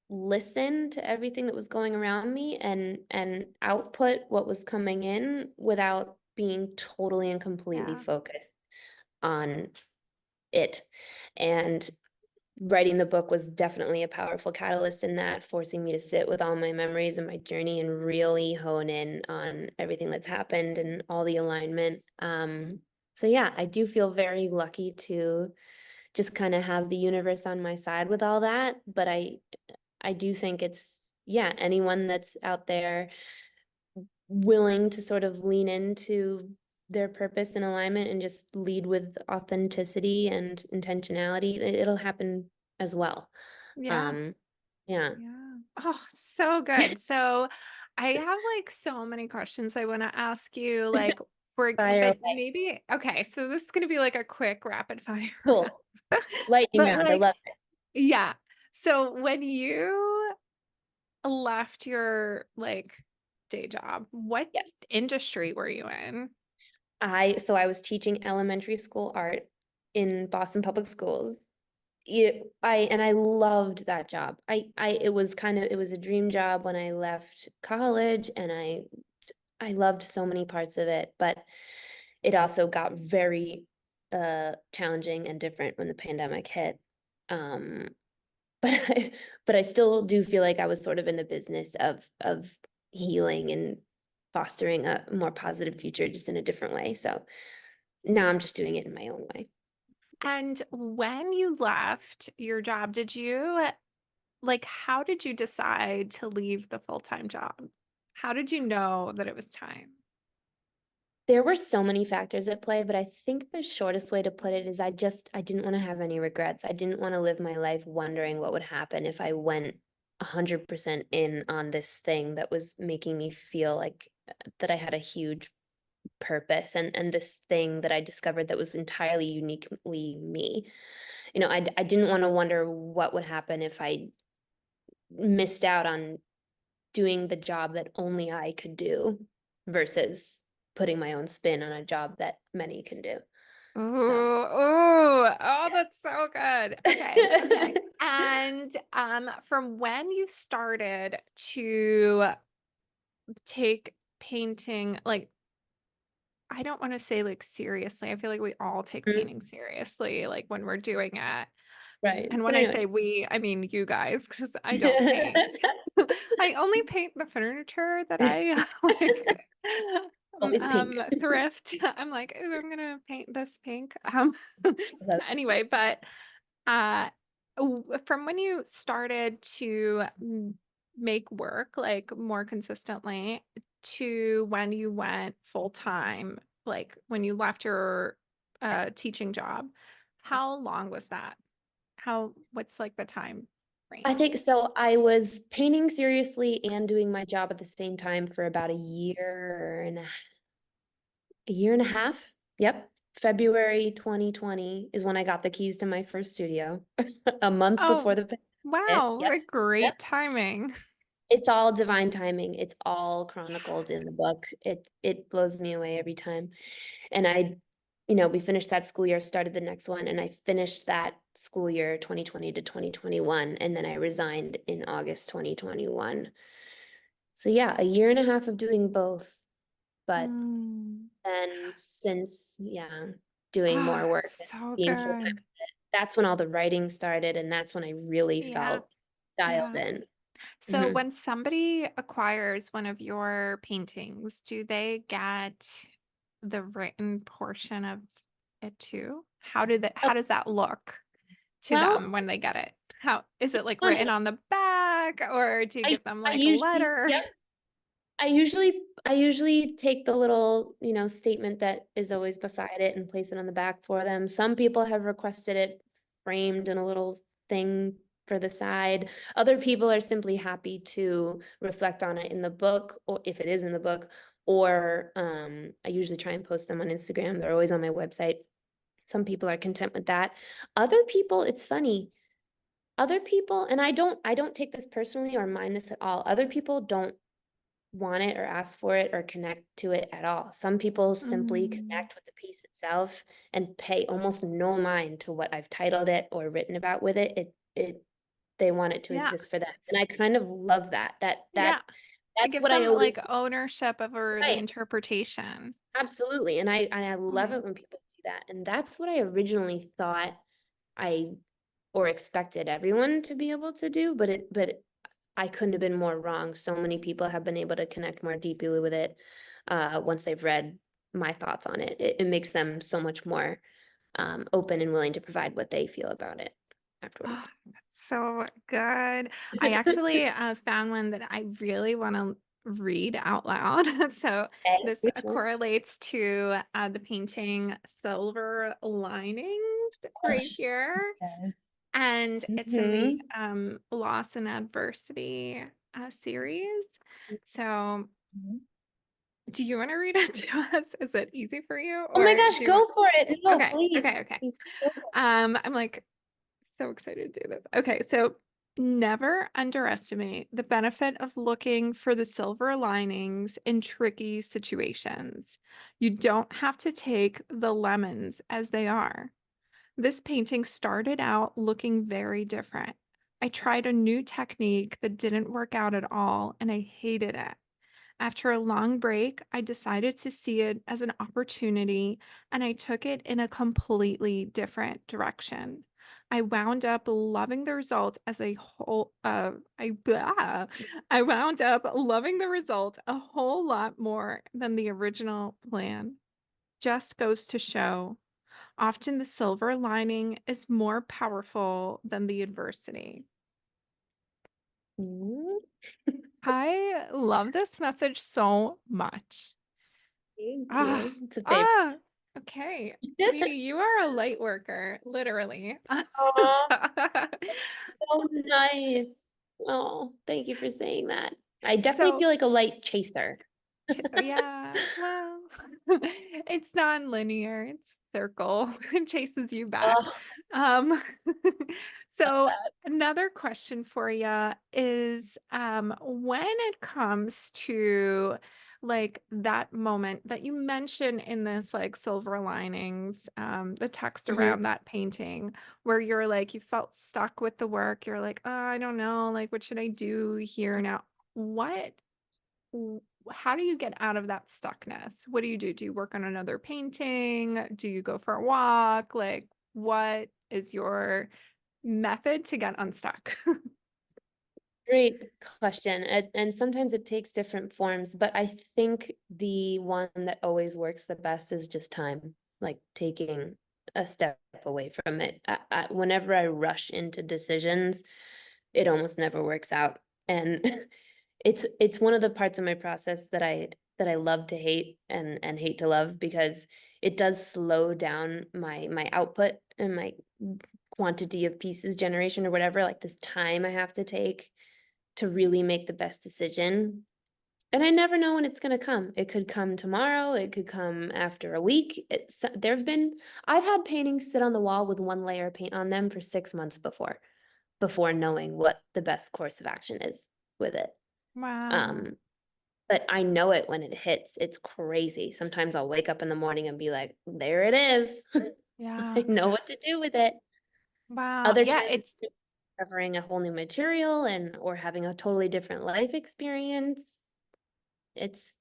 listen to everything that was going around me, and output what was coming in without being totally and completely Yeah. focused on it. And writing the book was definitely a powerful catalyst in that, forcing me to sit with all my memories and my journey and really hone in on everything that's happened and all the alignment. So yeah, I do feel very lucky to just kind of have the universe on my side with all that. But I do think it's, yeah, anyone that's out there willing to sort of lean into their purpose and alignment and just lead with authenticity and intentionality, it'll happen as well. Yeah. Um, yeah. Yeah. Oh, so good. So I have like so many questions I want to ask you, like, Fire but away. maybe, okay, so this is going to be like a quick rapid fire round. Cool. Lightning But round. I like, love it. yeah. So when you left your like day job, what Yes. industry were you in? So I was teaching elementary school art in Boston Public Schools. I loved that job. It was a dream job when I left college, and I loved so many parts of it, but it also got very challenging and different when the pandemic hit. Um, but I still do feel like I was sort of in the business of healing and fostering a more positive future, just in a different way. So now I'm just doing it in my own way. And when you left your job, did you like, how did you decide to leave the full-time job? How did you know that it was time? There were so many factors at play, but I think the shortest way to put it is I didn't want to have any regrets. I didn't want to live my life wondering what would happen if I went 100% in on this thing that was making me feel like that I had a huge purpose, and this thing that I discovered that was entirely uniquely me. I didn't want to wonder what would happen if I missed out on doing the job that only I could do versus putting my own spin on a job that many can do. Ooh, So, ooh, oh, that's so good. Okay. yeah. And from when you started to take painting, like, I don't want to say like seriously. I feel like we all take Mhm. painting seriously, like when we're doing it. Right. And when But I anyway. say we, I mean you guys, because I don't paint. I only paint the furniture that I like Always pink. thrift. I'm like, "Ooh, I'm gonna paint this pink." Anyway, but uh from when you started to make work like more consistently to when you went full time, like when you left your Yes. teaching job, how long was that? What's like the time I range? think so. I was painting seriously and doing my job at the same time for about a year and a half. Yep. February 2020 is when I got the keys to my first studio, a month before Oh, the pandemic. wow, Yep. like Yep. great timing. It's all divine timing. It's all chronicled in the book. It blows me away every time. And we finished that school year, started the next one, and I finished that school year 2020 to 2021, and then I resigned in August 2021. So yeah, a year and a half of doing both, but Mm. then since, yeah, doing Oh, more work and so being full time, good. that's when all the writing started, and that's when I really Yeah, felt dialed yeah. in. So Mhm. when somebody acquires one of your paintings, do they get the written portion of it too? Oh, How does that look to them well, when they get it? How is it it's like written funny. on the back, or do you I give them I like a usually, letter? yep. I usually take the little, statement that is always beside it and place it on the back for them. Some people have requested it framed in a little thing for the side. Other people are simply happy to reflect on it in the book, or if it is in the book, or I usually try and post them on Instagram. They're always on my website. Some people are content with that. Other people, it's funny. Other people, and I don't take this personally or mind this at all. Other people don't want it or ask for it or connect to it at all. Some people simply Mm, connect with the piece itself and pay almost no mind to what I've titled it or written about with it. They want it to yeah, exist for them. And I kind of love that. yeah. It That's gives what I them like always ownership over the right. interpretation. Absolutely. And I love Mm. it when people do that. And that's what I originally thought I or expected everyone to be able to do, but I couldn't have been more wrong. So many people have been able to connect more deeply with it once they've read my thoughts on it. It makes them so much more open and willing to provide what they feel about it Oh, afterwards. that's so good. I actually found one that I really want to read out loud. So Okay, this which one? correlates to the painting Silver Linings Oh, right here. yes. And it's in the Mhm. Loss and Adversity series. So do you want to read it to us? Is it easy for you? Oh my Or gosh, do you go want? for it. No, Okay, please. okay, okay. Please go for I'm like so excited to do this. Okay, so never underestimate the benefit of looking for the silver linings in tricky situations. You don't have to take the lemons as they are. This painting started out looking very different. I tried a new technique that didn't work out at all, and I hated it. After a long break, I decided to see it as an opportunity and I took it in a completely different direction. I wound up loving the result as a whole I wound up loving the result a whole lot more than the original plan. Just goes to show, often the silver lining is more powerful than the adversity. it. I love this message so much. Thank Ah, you. It's a favorite. ah, okay. Katie, you are a light worker, literally. Aw, So- that's so nice. Oh, thank you for saying that. I definitely So, feel like a light chaser. yeah, well, it's non-linear. It's circle. It chases you back. Oh, Um, so that. another question for you is, when it comes to like that moment that you mentioned in this like silver linings, the text Mhm. around that painting where you're like, you felt stuck with the work. You're like, oh, I don't know, like, what should I do here now? What how do you get out of that stuckness? What do you do? Do you work on another painting? Do you go for a walk? Like, what is your method to get unstuck? Great question. And sometimes it takes different forms, but I think the one that always works the best is just time, like taking a step away from it. Whenever I rush into decisions, it almost never works out. And it's one of the parts of my process that I love to hate and hate to love because it does slow down my output and my quantity of pieces generation or whatever, like this time I have to take to really make the best decision. And I never know when it's going to come. It could come tomorrow. It could come after a week. I've had paintings sit on the wall with one layer of paint on them for 6 months before knowing what the best course of action is with it. Wow. Um, but I know it when it hits. It's crazy. Sometimes I'll wake up in the morning and be like, there it is. I Yeah. know what to do with it. Wow. Other Yeah, times discovering a whole new material and or having a totally different life experience. It's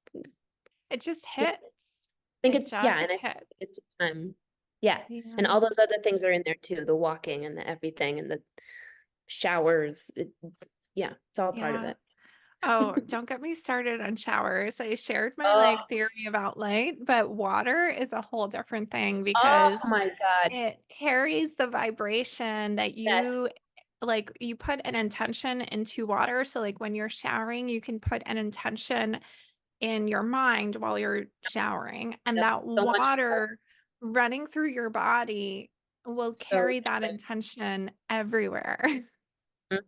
it just yeah, hits. I think It it's yeah, and just I think hits. it's just yeah. And Yeah. all those other things are in there too, the walking and the everything and the showers. Yeah, it's all part of Yeah. it. Oh, don't get me started on showers. I shared my Oh, like theory about light, but water is a whole different thing oh because my God. it carries the vibration that Yes. you like you put an intention into water. So like when you're showering, you can put an intention in your mind while you're showering, and Yep. that So much water running through your body will so carry that true. intention everywhere. Mm.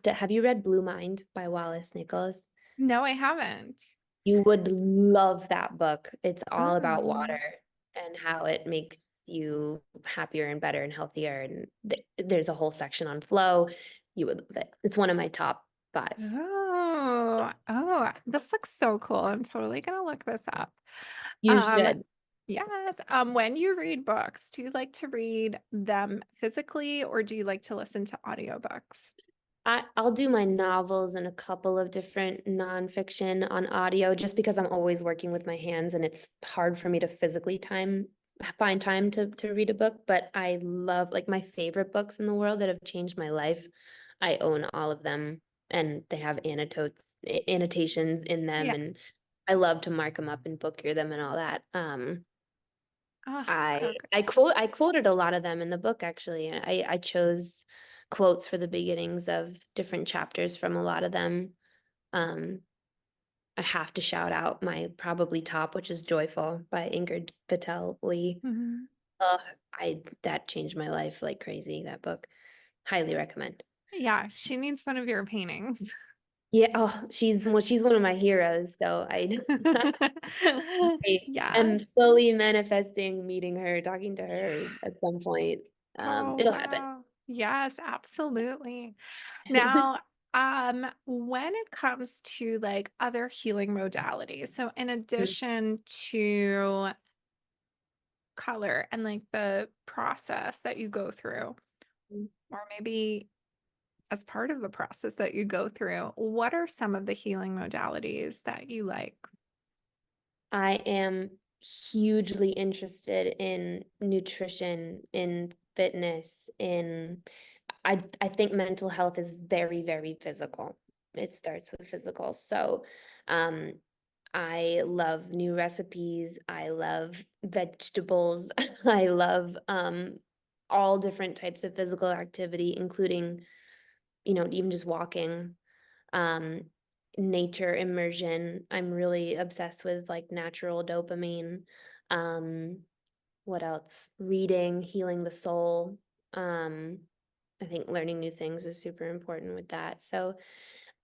Have you read Blue Mind by Wallace Nichols? No, I haven't. You would love that book. It's all about Ooh. water and how it makes you happier and better and healthier. And there's a whole section on flow. You would love it. It's one of my top 5. Oh, this looks so cool. I'm totally gonna look this up. You Um, should. yes. When you read books, do you like to read them physically or do you like to listen to audiobooks? I'll do my novels and a couple of different nonfiction on audio just because I'm always working with my hands and it's hard for me to physically find time to read a book. But I love like my favorite books in the world that have changed my life. I own all of them and they have annotations in them Yeah. and I love to mark them up and book ear them and all that. Oh, so I good. I quoted a lot of them in the book actually. And I chose quotes for the beginnings of different chapters from a lot of them. Um, I have to shout out my probably top, which is Joyful by Ingrid Patel Lee. Mhm. Ugh, I that changed my life like crazy, that book. Highly recommend. Yeah, she needs one of your paintings. Yeah, oh, she's one of my heroes, so I am Yes. slowly manifesting meeting her, talking to her at some point. Oh, It'll happen. wow. Yes, absolutely. Now, when it comes to like other healing modalities, so in addition to color and like the process that you go through, or maybe as part of the process that you go through, what are some of the healing modalities that you like? I am hugely interested in nutrition, in fitness, in I think mental health is very, very physical. It starts with physical. So, um, I love new recipes. I love vegetables. I love all different types of physical activity, including, even just walking. Um, nature immersion. I'm really obsessed with like natural dopamine. Um, what else? Reading, healing the soul. Um, I think learning new things is super important with that. So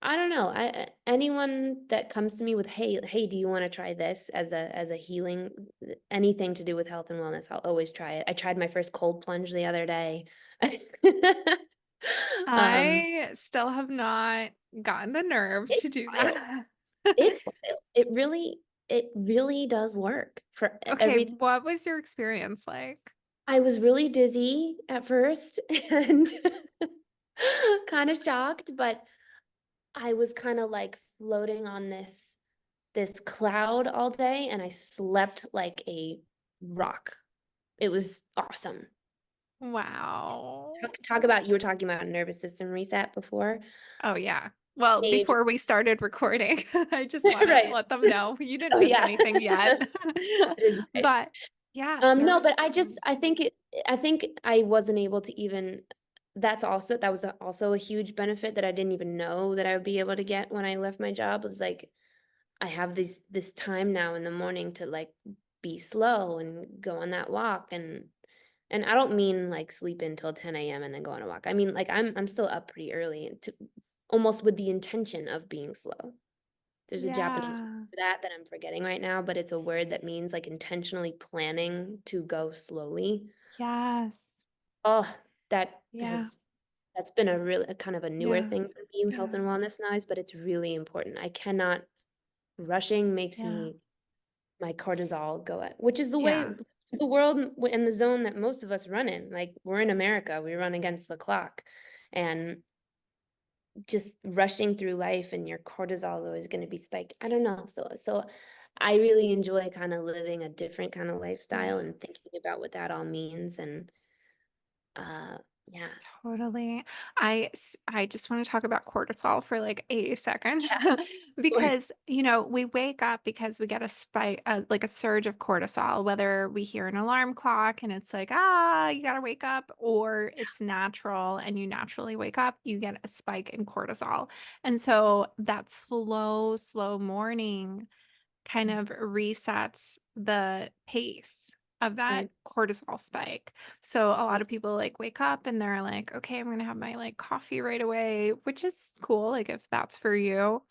I don't know. Anyone that comes to me with, hey, do you want to try this as a healing, anything to do with health and wellness, I'll always try it. I tried my first cold plunge the other day. Um, I still have not gotten the nerve it's to do wild. that. It's wild. It really does work for Okay, everything. what was your experience like? I was really dizzy at first and kind of shocked, but I was kind of like floating on this cloud all day, and I slept like a rock. It was awesome. Wow. Talk about, you were talking about nervous system reset before. Oh, yeah. Well, Major, before we started recording, I just want to right. let them know you didn't Oh miss yeah. anything yet. I didn't. But yeah, No, nervous but systems. I think I wasn't able to even, that was also a huge benefit that I didn't even know that I would be able to get when I left my job, was like, I have this time now in the morning to like be slow and go on that walk, and I don't mean like sleep until 10 a.m. and then go on a walk. I mean like I'm still up pretty early, and to almost with the intention of being slow. There's a Japanese word Yeah. for that I'm forgetting right now, but it's a word that means like intentionally planning to go slowly. Yes. Oh, that Yeah. has that's been a kind of a newer Yeah. thing for me, health Yeah. and wellness wise, but it's really important. I cannot Rushing makes Yeah. me my cortisol go up, which is the way, Yeah. it's the world and the zone that most of us run in. Like, we're in America, we run against the clock, and just rushing through life and your cortisol is always going to be spiked. I don't know. So I really enjoy kind of living a different kind of lifestyle Yeah. and thinking about what that all means. And uh yeah. Totally. I just want to talk about cortisol for like a second Yeah. Sure. because, we wake up because we get a spike, like a surge of cortisol, whether we hear an alarm clock and it's like, you got to wake up, or it's natural and you naturally wake up, you get a spike in cortisol. And so that slow, slow morning kind of resets the pace of that Right. cortisol spike. So a lot Right. of people like wake up and they're like, okay, I'm going to have my like coffee right away, which is cool. Like if that's for you.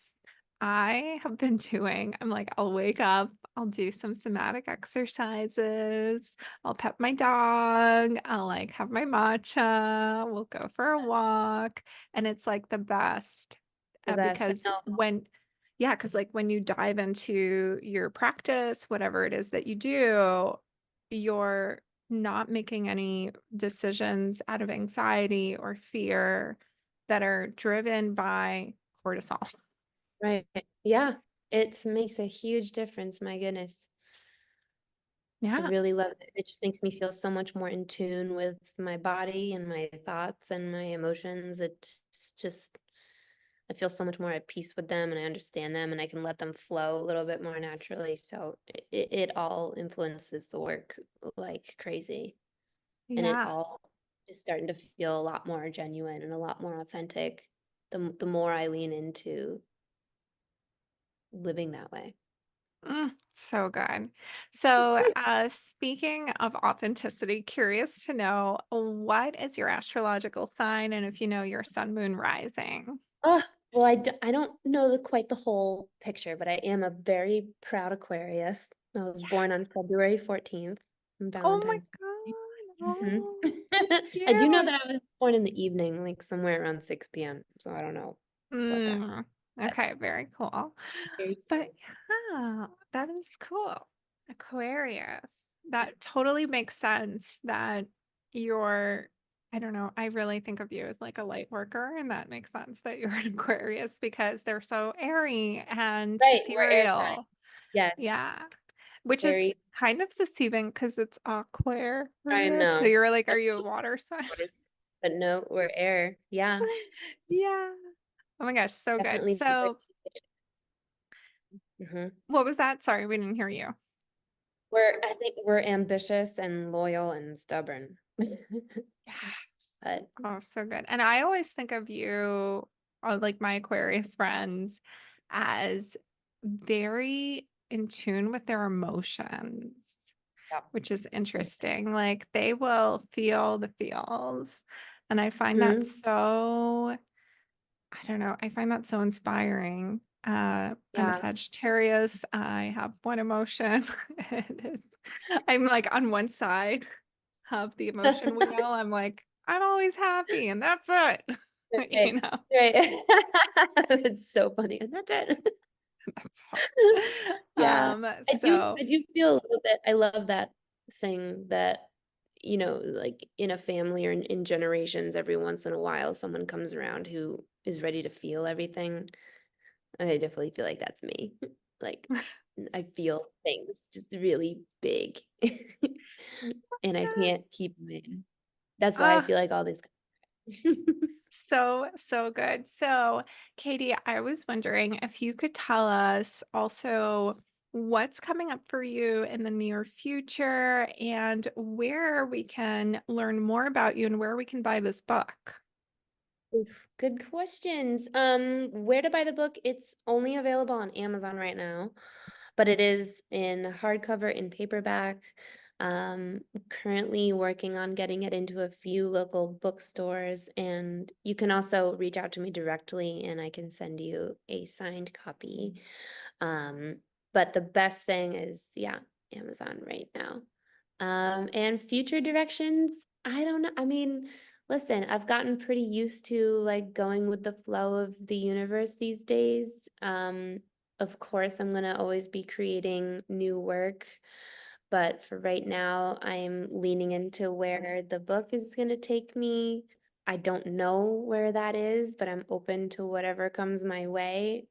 I have been doing, I'm like, I'll wake up, I'll do some somatic exercises, I'll pet my dog, I'll like have my matcha, we'll go for a walk. And it's like the best The best. I because know. yeah, because like when you dive into your practice, whatever it is that you do, you're not making any decisions out of anxiety or fear that are driven by cortisol. Right. Yeah. It makes a huge difference. My goodness. I Yeah. really love it. It just makes me feel so much more in tune with my body and my thoughts and my emotions. It's just, I feel so much more at peace with them, and I understand them, and I can let them flow a little bit more naturally. So it all influences the work like crazy. And it Yeah. all is starting to feel a lot more genuine and a lot more authentic the more I lean into living that way. So good. So, speaking of authenticity, curious to know what is your astrological sign and if you know your sun, moon, rising. Oh, well, I don't know quite the whole picture, but I am a very proud Aquarius. I was Yeah. born on February 14th, on Oh my Valentine's Day. God. Mhm. Oh, I do know cute. that I was born in the evening, like somewhere around 6 p.m. So I don't know what that, Mm, but okay, very cool. very But soon. yeah, that is cool. Aquarius. That totally makes sense that you're, I don't know, I really think of you as like a light worker, and that makes sense that you're an Aquarius because they're so airy and Right, we're air sign. ethereal. Yes, Yeah. Which is very. kind of deceiving because it's I Aquarius. So know. you're like, are That's you a water sign? what but no, we're air. Yeah, Yeah. Oh my gosh, so good. definitely. So Mhm. what was that? Sorry, we didn't hear you. I think we're ambitious and loyal and stubborn. Yes. But Oh, so good. And I always think of you, like my Aquarius friends, as very in tune with their emotions, yeah. which is interesting. Like they will feel the feels. And I find that so, I don't know, I find that so inspiring. I'm a Yeah. Sagittarius. I have one emotion. I'm like on one side of the emotion wheel. I'm like, I'm always happy, and that's it. Right. You know, Right. It's so funny. And that's it. that's all. Yeah. So I do feel a little bit, I love that thing that, like in a family or in generations, every once in a while, someone comes around who is ready to feel everything. And I definitely feel like that's me. Like I feel things just really big and I can't keep them in. That's why I ah, feel like all this. so good. So, Katie, I was wondering if you could tell us also what's coming up for you in the near future and where we can learn more about you and where we can buy this book. Oof, good questions. Where to buy the book? It's only available on Amazon right now, but it is in hardcover and paperback. Currently working on getting it into a few local bookstores, and you can also reach out to me directly and I can send you a signed copy. Um, but the best thing is, yeah, Amazon right now. And future directions, I don't know. I mean, listen, I've gotten pretty used to like going with the flow of the universe these days. Of course, I'm gonna always be creating new work, but for right now, I'm leaning into where the book is gonna take me. I don't know where that is, but I'm open to whatever comes my way.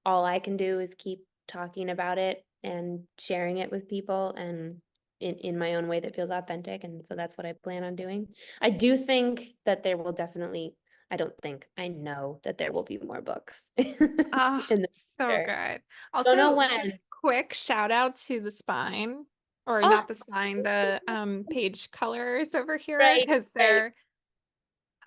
All I can do is keep talking about it and sharing it with people and in my own way that feels authentic. And so that's what I plan on doing. I do think that there will definitely, I don't think, I know that there will be more books in Ah, the so future. good. Don't know Also, when. just quick shout out to the spine, or Oh, not the spine, the page colors over here, right, because right. they're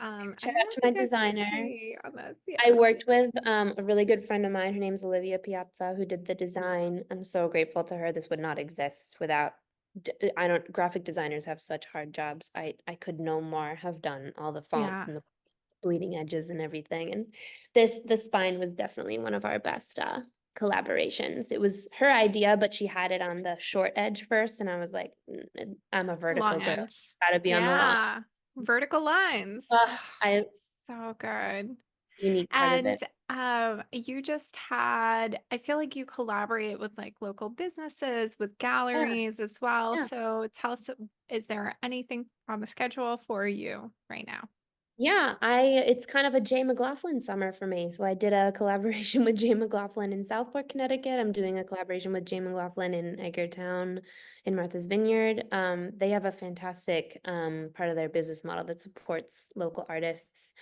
I Shout don't know out to if my you guys can designer. see on this. I Yeah. worked with a really good friend of mine. Her name's Olivia Piazza, who did the design. I'm so grateful to her. This would not exist without. I don't. Graphic designers have such hard jobs. I could no more have done all the fonts Yeah. and the bleeding edges and everything. And the spine was definitely one of our best collaborations. It was her idea, but she had it on the short edge first, and I was like, I'm a vertical Long girl. edge. Gotta be on the long. Yeah. Vertical lines. I So good. unique part of And it. you just had, I feel like you collaborate with like local businesses, with Yeah, galleries as well. yeah. So tell us, is there anything on the schedule for you right now? Yeah, it's kind of a Jay McLaughlin summer for me. So I did a collaboration with Jay McLaughlin in Southport, Connecticut. I'm doing a collaboration with Jay McLaughlin in Edgartown in Martha's Vineyard. They have a fantastic part of their business model that supports local artists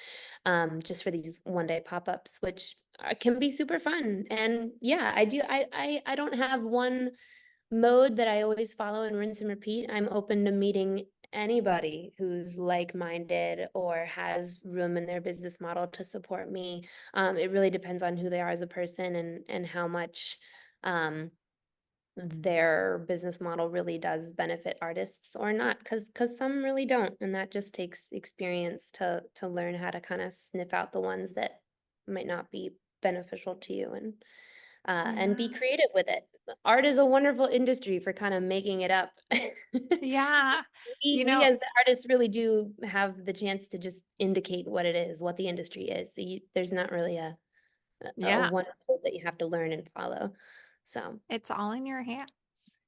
just for these one-day pop-ups, which can be super fun. And yeah, I don't have one mode that I always follow and rinse and repeat. I'm open to meeting anybody who's like-minded or has room in their business model to support me. It really depends on who they are as a person and how much their business model really does benefit artists or not, because some really don't, and that just takes experience to learn how to kind of sniff out the ones that might not be beneficial to you and be Yeah. creative with it. Art is a wonderful industry for kind of making it up. Yeah. You We know, as the artists really do have the chance to just indicate what it is, what the industry is. So there's not really a yeah, one code that you have to learn and follow. So it's all in your hands,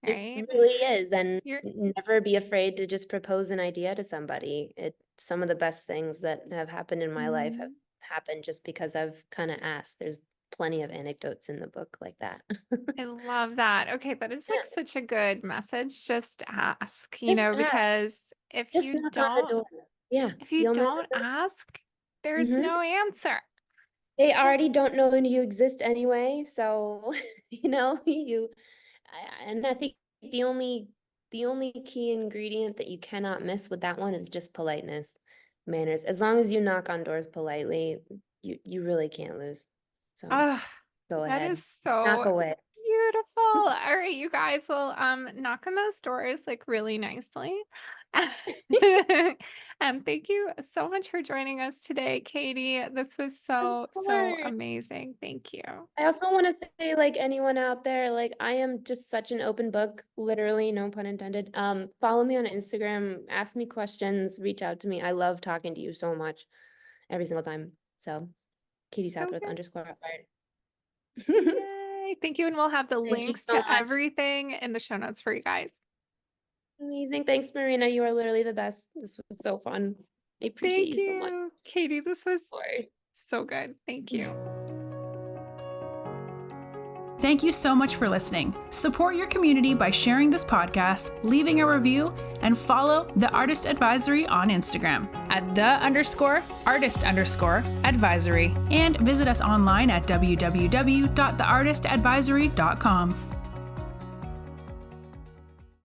it right? really is. And You're, never be afraid to just propose an idea to somebody. Some of the best things that have happened in my life have Mhm. happened just because I've kind of asked. There's plenty of anecdotes in the book like that. I love that. Okay, that is like Yeah, such a good message. Just ask, just ask. because Just knock on the door. Yeah, if you you'll never don't know. ask, there's Hmm. no answer. They already don't know you exist anyway, so and I think the only key ingredient that you cannot miss with that one is just politeness, manners. As long as you knock on doors politely, you really can't lose. So Oh, go that ahead, is knock so away. beautiful. All right, you guys will knock on those doors like really nicely. And thank you so much for joining us today, Katie. This was so course. amazing. Thank you. I also want to say, like, anyone out there, like, I am just such an open book, literally, no pun intended. Follow me on Instagram, ask me questions, reach out to me. I love talking to you so much every single time. So Katie Southworth Okay. _ art. Yay. Thank you. And we'll have the Thank you links so to much. everything in the show notes for you guys. Amazing. Thanks, Marina. You are literally the best. This was so fun. I appreciate Thank you so much. you, Katie. This was Of course. so good. Thank you. Thank you so much for listening. Support your community by sharing this podcast, leaving a review, and follow The Artist Advisory on Instagram at @the_artist_advisory, and visit us online at www.theartistadvisory.com.